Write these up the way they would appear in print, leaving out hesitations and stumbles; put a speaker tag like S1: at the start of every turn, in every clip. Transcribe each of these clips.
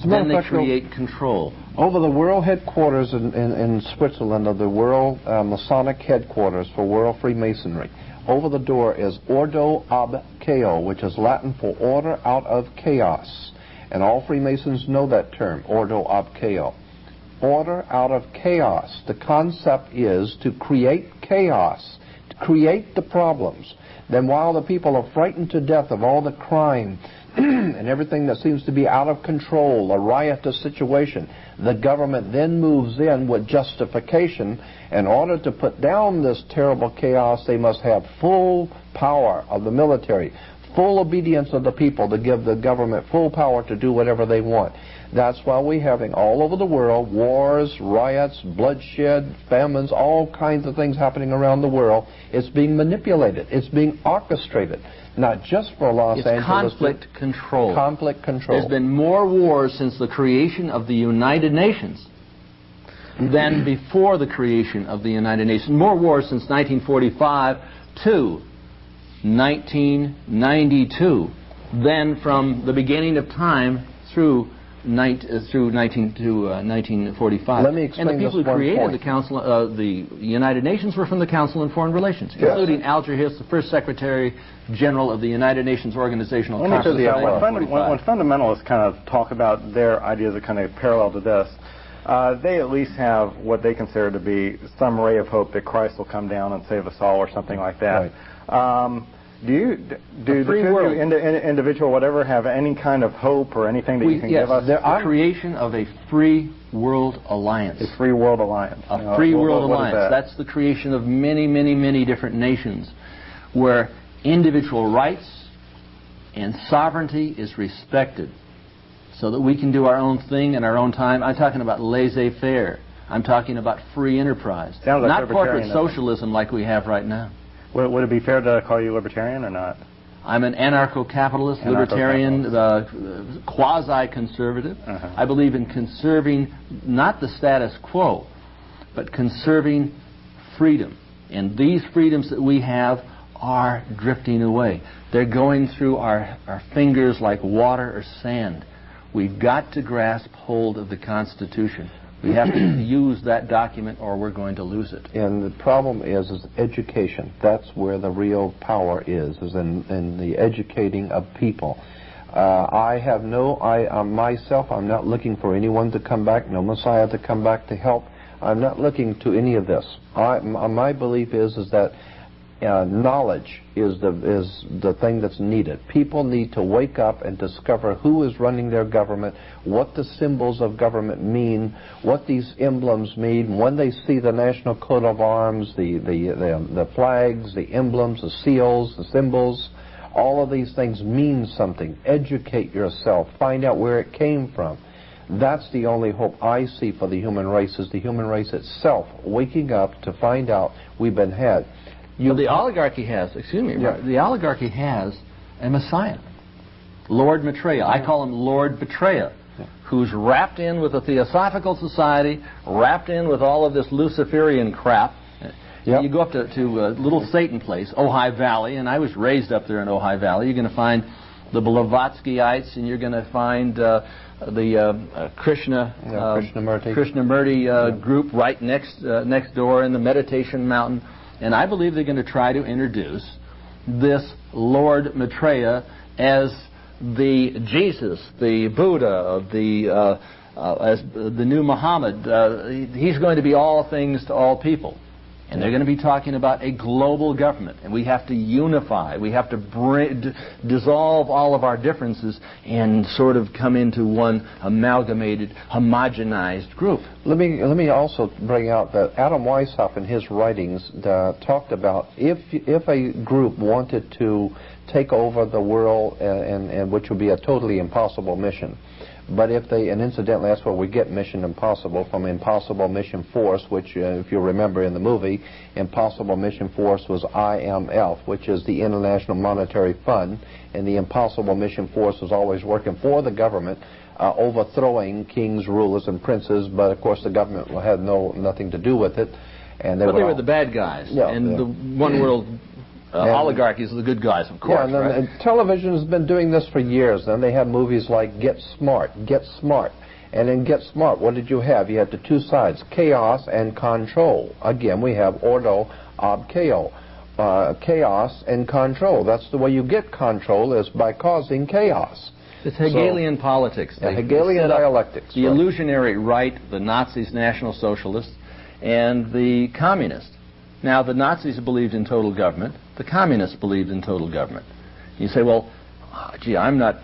S1: then they create control.
S2: Over the world headquarters in Switzerland of the World Masonic Headquarters for World Freemasonry, over the door is Ordo ab Chaos, which is Latin for order out of chaos. And all Freemasons know that term, Ordo ab Chaos. Order out of chaos. The concept is to create chaos, to create the problems. Then while the people are frightened to death of all the crime and everything that seems to be out of control, a riotous situation, the government then moves in with justification. In order to put down this terrible chaos, they must have full power of the military, full obedience of the people to give the government full power to do whatever they want. That's why we're having all over the world wars, riots, bloodshed, famines, all kinds of things happening around the world. It's being manipulated. It's being orchestrated. Not just for Los Angeles.
S1: It's conflict control.
S2: Conflict control.
S1: There's been more wars since the creation of the United Nations than before the creation of the United Nations. More wars since 1945 to 1992 than from the beginning of time through 1945.
S2: Let me explain.
S1: And the people who created the Council, the United Nations, were from the Council on Foreign Relations, including Alger Hiss, the first Secretary General of the United Nations Organizational Council.
S3: When fundamentalists kind of talk about their ideas that kind of parallel to this, they at least have what they consider to be some ray of hope that Christ will come down and save us all, or something like that. Right. Do the individual, whatever, have any kind of hope or anything that you can give us?
S1: The creation of a free world alliance.
S3: A free world alliance.
S1: A free world alliance. That's the creation of many, many, many different nations where individual rights and sovereignty is respected so that we can do our own thing in our own time. I'm talking about laissez-faire. I'm talking about free enterprise.
S3: Sounds like
S1: not corporate socialism like we have right now.
S3: Would it be fair to call you libertarian or not?
S1: I'm an anarcho-capitalist, libertarian, quasi-conservative. I believe in conserving not the status quo, but conserving freedom. And these freedoms that we have are drifting away. They're going through our fingers like water or sand. We've got to grasp hold of the Constitution. We have to use that document or we're going to lose it.
S2: And the problem is education. That's where the real power is in the educating of people. Myself, I'm not looking for anyone to come back, no Messiah to come back to help. I'm not looking to any of this. My belief is that knowledge is the thing that's needed. People need to wake up and discover who is running their government, what the symbols of government mean, what these emblems mean. When they see the national coat of arms, the flags, the emblems, the seals, the symbols, all of these things mean something. Educate yourself. Find out where it came from. That's the only hope I see for the human race, is the human race itself waking up to find out we've been had.
S1: The oligarchy has, the oligarchy has a Messiah, Lord Maitreya. I call him Lord Betraya, who's wrapped in with a Theosophical Society, wrapped in with all of this Luciferian crap. You go up to a little Satan place, Ojai Valley, and I was raised up there in Ojai Valley. You're going to find the Blavatskyites, and you're going to find the Krishnamurti group right next door in the Meditation Mountain. And I believe they're going to try to introduce this Lord Maitreya as the Jesus, the Buddha, as the new Muhammad. He's going to be all things to all people. And they're going to be talking about a global government. And we have to unify. We have to dissolve all of our differences and sort of come into one amalgamated, homogenized group.
S2: Let me also bring out that Adam Weishaupt in his writings talked about if a group wanted to take over the world, and which would be a totally impossible mission. But if they, and incidentally, that's where we get Mission Impossible from Impossible Mission Force, which, if you remember in the movie, Impossible Mission Force was IMF, which is the International Monetary Fund, and the Impossible Mission Force was always working for the government, overthrowing kings, rulers, and princes, but of course the government had nothing to do with it. And they
S1: were the bad guys, and the one world oligarchies are the good guys, of course.
S2: Yeah, and then
S1: right?
S2: television has been doing this for years. Then they have movies like Get Smart, Get Smart. And in Get Smart, what did you have? You had the two sides, chaos and control. Again, we have ordo ab chaos. Chaos and control. That's the way you get control, is by causing chaos.
S1: It's Hegelian politics.
S2: Hegelian dialectics.
S1: The illusionary right, the Nazis, National Socialists, and the communists. Now, the Nazis believed in total government. The communists believed in total government. You say, well, gee, I'm not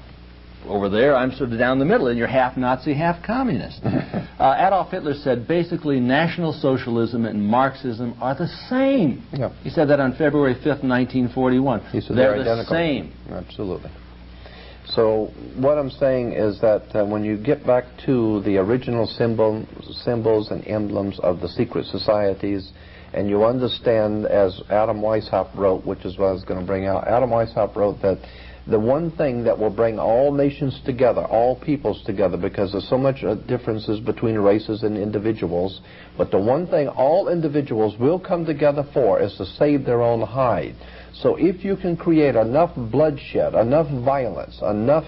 S1: over there. I'm sort of down the middle, and you're half Nazi, half communist. Adolf Hitler said, basically, National Socialism and Marxism are the same.
S2: Yeah.
S1: He said that on February 5th, 1941.
S2: He said
S1: they're
S2: identical.
S1: The same.
S2: Absolutely. So what I'm saying is that when you get back to the original symbols and emblems of the secret societies, and you understand, as Adam Weishaupt wrote, which is what I was going to bring out, Adam Weishaupt wrote that the one thing that will bring all nations together, all peoples together, because there's so much differences between races and individuals, but the one thing all individuals will come together for is to save their own hide. So if you can create enough bloodshed, enough violence, enough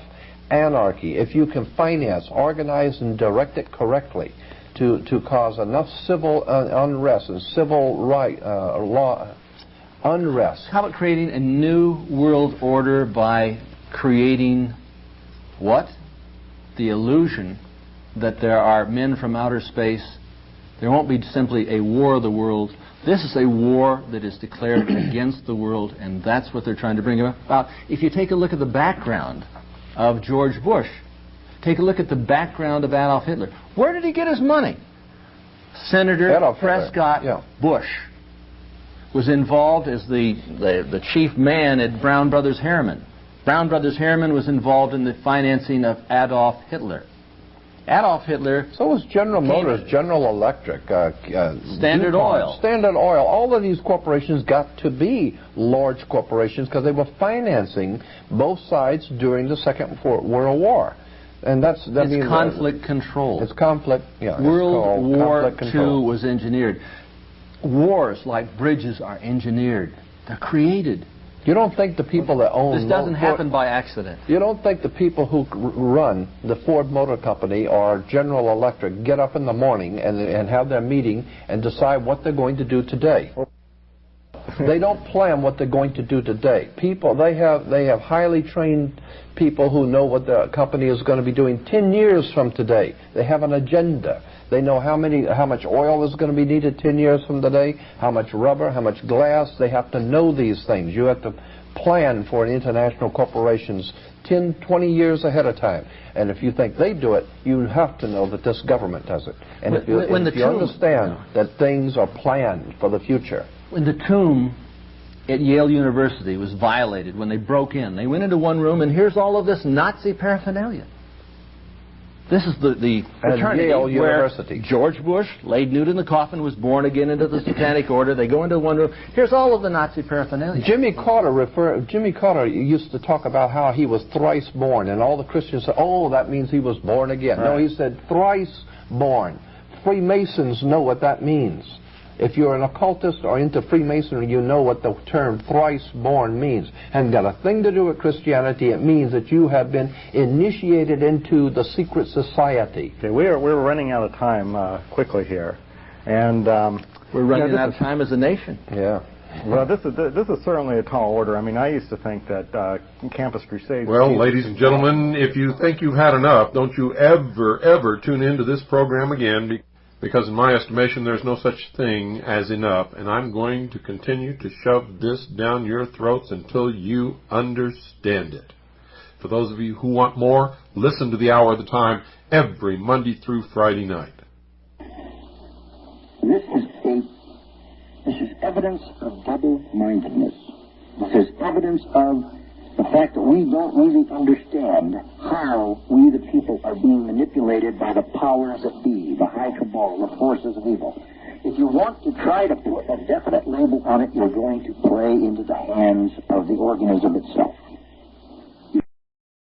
S2: anarchy, if you can finance, organize, and direct it correctly to cause enough civil unrest and civil law unrest.
S1: How about creating a new world order by creating what? The illusion that there are men from outer space. There won't be simply a war of the world. This is a war that is declared against the world, and that's what they're trying to bring about. If you take a look at the background of George Bush, take a look at the background of Adolf Hitler. Where did he get his money? Senator Prescott Bush was involved as the chief man at Brown Brothers Harriman. Brown Brothers Harriman was involved in the financing of Adolf Hitler. Adolf Hitler...
S2: So was General Motors, General Electric,
S1: Standard Oil.
S2: Standard Oil. All of these corporations got to be large corporations because they were financing both sides during the Second World War. And that's...
S1: It's conflict control.
S2: It's conflict, yeah.
S1: World War II was engineered. Wars like bridges are engineered. They're created.
S2: You don't think the people that own...
S1: This doesn't happen by accident.
S2: You don't think the people who run the Ford Motor Company or General Electric get up in the morning and have their meeting and decide what they're going to do today? They don't plan what they're going to do today. People, they have highly trained people who know what the company is going to be doing 10 years from today. They have an agenda. They know how much oil is going to be needed 10 years from today, how much rubber, how much glass. They have to know these things. You have to plan for international corporations 10, 20 years ahead of time. And if you think they do it, you have to know that this government does it. And if you understand that things are planned for the future.
S1: When the tomb at Yale University was violated, when they broke in, they went into one room and here's all of this Nazi paraphernalia. This is the fraternity
S2: Yale
S1: where
S2: University.
S1: George Bush, laid nude in the coffin, was born again into the Satanic Order. They go into one room. Here's all of the Nazi paraphernalia.
S2: Jimmy Carter used to talk about how he was thrice born, and all the Christians said, "Oh, that means he was born again." Right. No, he said thrice born. Freemasons know what that means. If you're an occultist or into Freemasonry, you know what the term thrice born means. Hasn't got a thing to do with Christianity. It means that you have been initiated into the secret society.
S3: Okay, we're running out of time quickly here, and
S1: we're running out of time as a nation.
S2: Yeah.
S3: Well, this is certainly a tall order. I mean, I used to think that Campus Crusades...
S4: Well, ladies and gentlemen, if you think you've had enough, don't you ever tune into this program again, because in my estimation, there's no such thing as enough, and I'm going to continue to shove this down your throats until you understand it. For those of you who want more, listen to the Hour of the Time every Monday through Friday night.
S5: This is evidence of double-mindedness. This is evidence of the fact that we don't really understand how we, the people, are being manipulated by the powers that be, the high cabal, the forces of evil. If you want to try to put a definite label on it, you're going to play into the hands of the organism itself.